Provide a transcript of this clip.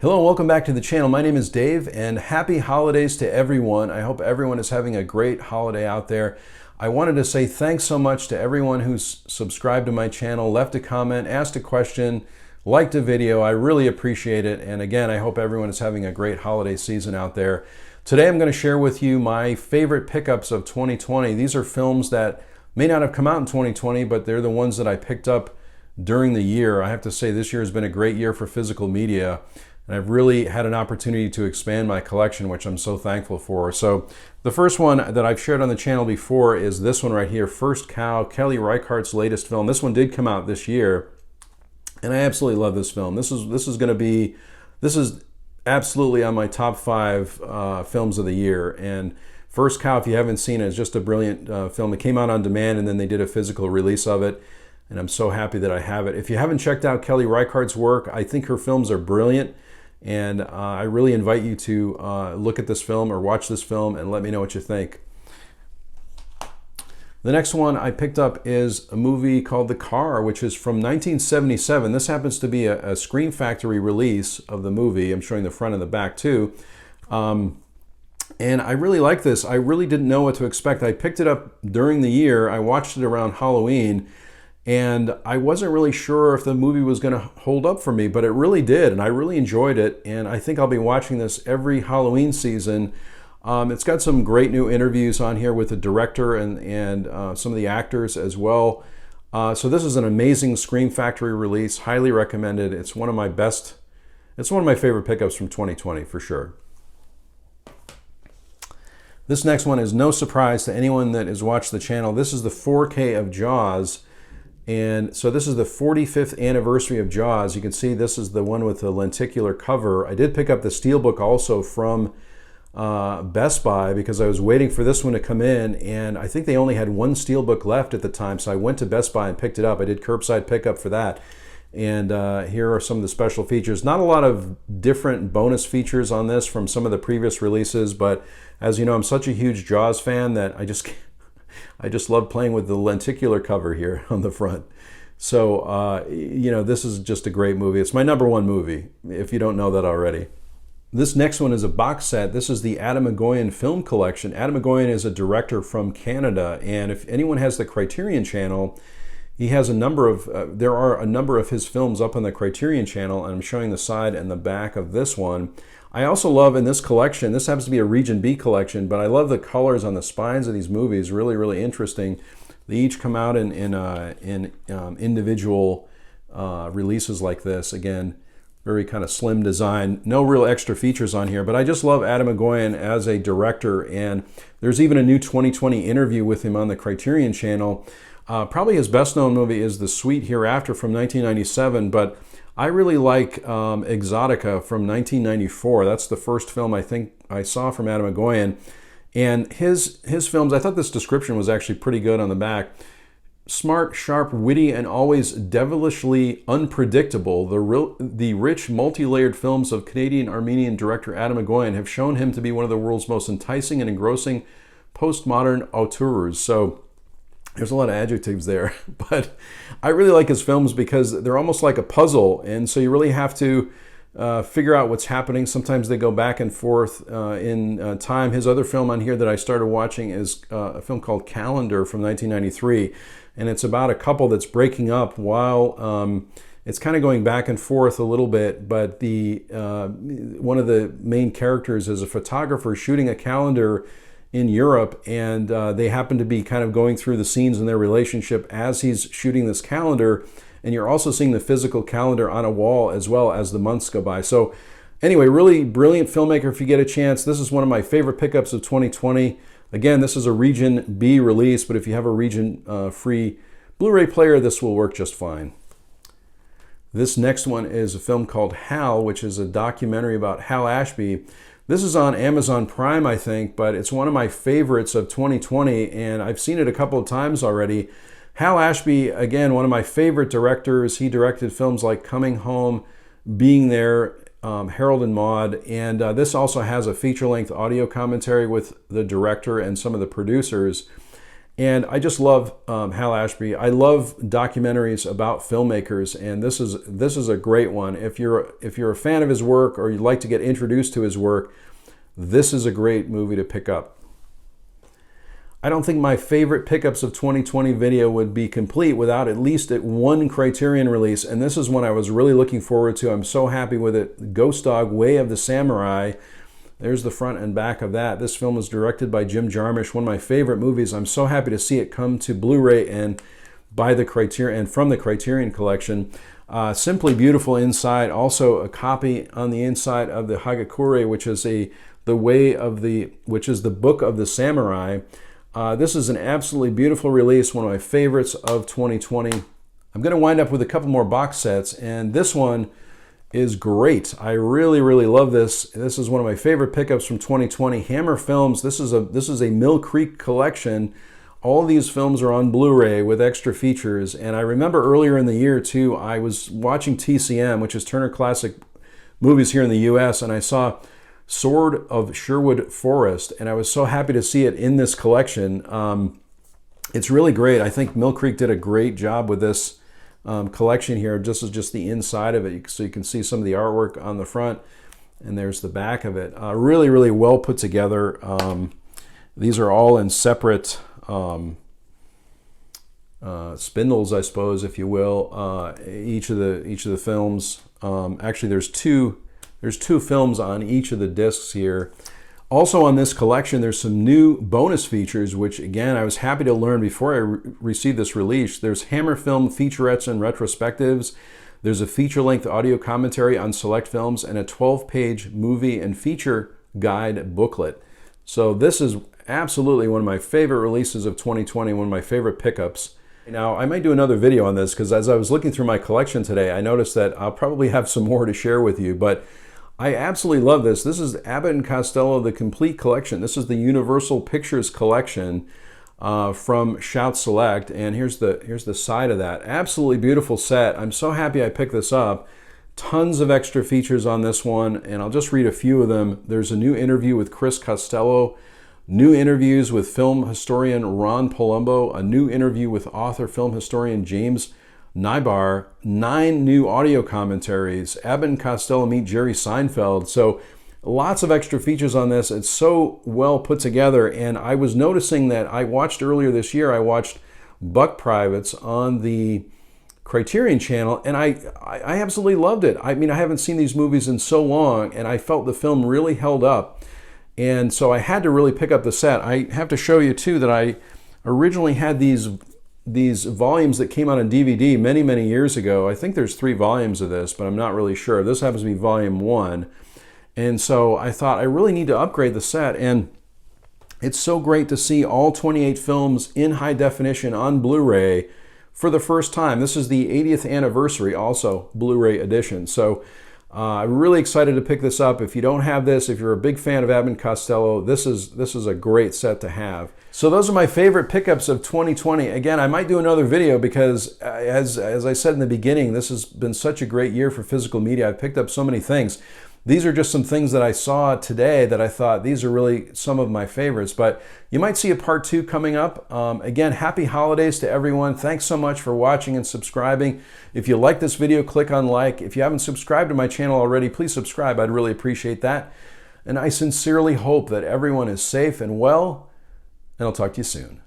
Hello and welcome back to the channel. My name is Dave and happy holidays to everyone. I hope everyone is having a great holiday out there. I wanted to say thanks so much to everyone who's subscribed to my channel, left a comment, asked a question, liked a video. I really appreciate it. And again, I hope everyone is having a great holiday season out there. Today I'm going to share with you my favorite pickups of 2020. These are films that may not have come out in 2020, but they're the ones that I picked up during the year. I have to say this year has been a great year for physical media. And I've really had an opportunity to expand my collection, which I'm so thankful for. So the first one that I've shared on the channel before is this one right here, First Cow, Kelly Reichardt's latest film. This one did come out this year, and I absolutely love this film. This is absolutely on my top 5 films of the year. And First Cow, if you haven't seen it, is just a brilliant film. It came out on demand, and then they did a physical release of it. And I'm so happy that I have it. If you haven't checked out Kelly Reichardt's work, I think her films are brilliant. And I really invite you to look at this film or watch this film and let me know what you think. The next one I picked up is a movie called The Car, which is from 1977. This happens to be a Scream Factory release of the movie. I'm showing the front and the back too. And I really like this. I really didn't know what to expect. I picked it up during the year. I watched it around Halloween. And I wasn't really sure if the movie was going to hold up for me, but it really did, and I really enjoyed it, and I think I'll be watching this every Halloween season. It's got some great new interviews on here with the director and some of the actors as well. So this is an amazing Scream Factory release, highly recommended. It's one of my favorite pickups from 2020 for sure. This next one is no surprise to anyone that has watched the channel. This is the 4K of Jaws. And so this is the 45th anniversary of Jaws. You can see this is the one with the lenticular cover. I did pick up the steelbook also from Best Buy because I was waiting for this one to come in, and I think they only had one steelbook left at the time, so I went to Best Buy and picked it up. I did curbside pickup for that. And here are some of the special features. Not a lot of different bonus features on this from some of the previous releases, but as you know, I'm such a huge Jaws fan that I just love playing with the lenticular cover here on the front. So, you know, this is just a great movie. It's my #1 movie, if you don't know that already. This next one is a box set. This is the Adam McGoyan film collection. Adam McGoyan is a director from Canada, and if anyone has the Criterion channel, he has there are a number of his films up on the Criterion channel, and I'm showing the side and the back of this one. I also love in this collection, this happens to be a Region B collection, but I love the colors on the spines of these movies, really, really interesting. They each come out in individual releases like this. Again, very kind of slim design, no real extra features on here, but I just love Adam McGoyan as a director, and there's even a new 2020 interview with him on the Criterion channel. Probably his best known movie is The Sweet Hereafter from 1997, but I really like Exotica from 1994. That's the first film I think I saw from Adam McGoyan. And his films, I thought this description was actually pretty good on the back. Smart, sharp, witty, and always devilishly unpredictable, the rich, multi-layered films of Canadian-Armenian director Adam McGoyan have shown him to be one of the world's most enticing and engrossing postmodern auteurs. So there's a lot of adjectives there, but I really like his films because they're almost like a puzzle, and so you really have to figure out what's happening. Sometimes they go back and forth in time. His other film on here that I started watching is a film called Calendar from 1993, and it's about a couple that's breaking up while it's kind of going back and forth a little bit, but one of the main characters is a photographer shooting a calendar in Europe, and they happen to be kind of going through the scenes in their relationship as he's shooting this calendar, and you're also seeing the physical calendar on a wall as well as the months go by. So anyway, really brilliant filmmaker if you get a chance. This is one of my favorite pickups of 2020. Again, this is a Region B release, but if you have a region free Blu-ray player, this will work just fine. This next one is a film called Hal, which is a documentary about Hal Ashby. This is on Amazon Prime, I think, but it's one of my favorites of 2020, and I've seen it a couple of times already. Hal Ashby, again, one of my favorite directors. He directed films like Coming Home, Being There, Harold and Maude, and this also has a feature-length audio commentary with the director and some of the producers. And I just love Hal Ashby. I love documentaries about filmmakers, and this is a great one. If you're a fan of his work or you'd like to get introduced to his work, this is a great movie to pick up. I don't think my favorite pickups of 2020 video would be complete without at least one Criterion release, and this is one I was really looking forward to. I'm so happy with it. Ghost Dog: Way of the Samurai. There's the front and back of that. This film was directed by Jim Jarmusch, one of my favorite movies. I'm so happy to see it come to Blu-ray and by the Criterion and from the Criterion Collection. Simply beautiful inside. Also a copy on the inside of the Hagakure, which is the Book of the Samurai. This is an absolutely beautiful release, one of my favorites of 2020. I'm going to wind up with a couple more box sets, and this one is great. I really, really love this. This is one of my favorite pickups from 2020. Hammer Films. This is a Mill Creek collection. All these films are on Blu-ray with extra features, and I remember earlier in the year too, I was watching TCM, which is Turner Classic Movies here in the U.S., and I saw Sword of Sherwood Forest, and I was so happy to see it in this collection. It's really great. I think Mill Creek did a great job with this collection here. This is just the inside of it, so you can see some of the artwork on the front, and there's the back of it. Really, really well put together. These are all in separate spindles, I suppose, if you will. Each of the films. Actually, there's two films on each of the discs here. Also on this collection, there's some new bonus features, which again, I was happy to learn before I received this release. There's Hammer Film featurettes and retrospectives. There's a feature-length audio commentary on select films and a 12-page movie and feature guide booklet. So this is absolutely one of my favorite releases of 2020, one of my favorite pickups. Now, I might do another video on this because as I was looking through my collection today, I noticed that I'll probably have some more to share with you, but I absolutely love this. This is Abbott and Costello, the complete collection. This is the Universal Pictures collection from Shout Select, and here's the side of that. Absolutely beautiful set. I'm so happy I picked this up. Tons of extra features on this one, and I'll just read a few of them. There's a new interview with Chris Costello, new interviews with film historian Ron Palumbo, a new interview with author film historian James Nybar, 9 new audio commentaries, Abbott and Costello meet Jerry Seinfeld. So lots of extra features on this. It's so well put together, and I was noticing that earlier this year, I watched Buck Privates on the Criterion channel, and I absolutely loved it. I mean, I haven't seen these movies in so long, and I felt the film really held up. And so I had to really pick up the set. I have to show you too that I originally had these volumes that came out on DVD many, many years ago. I think there's 3 volumes of this, but I'm not really sure. This happens to be volume 1. And so I thought I really need to upgrade the set, and it's so great to see all 28 films in high definition on Blu-ray for the first time. This is the 80th anniversary, also Blu-ray edition. So I'm really excited to pick this up. If you don't have this, if you're a big fan of Abbott and Costello, this is a great set to have. So those are my favorite pickups of 2020. Again, I might do another video because as I said in the beginning, this has been such a great year for physical media. I've picked up so many things. These are just some things that I saw today that I thought these are really some of my favorites, but you might see a part 2 coming up. Again, happy holidays to everyone. Thanks so much for watching and subscribing. If you like this video, click on like. If you haven't subscribed to my channel already, please subscribe. I'd really appreciate that. And I sincerely hope that everyone is safe and well, and I'll talk to you soon.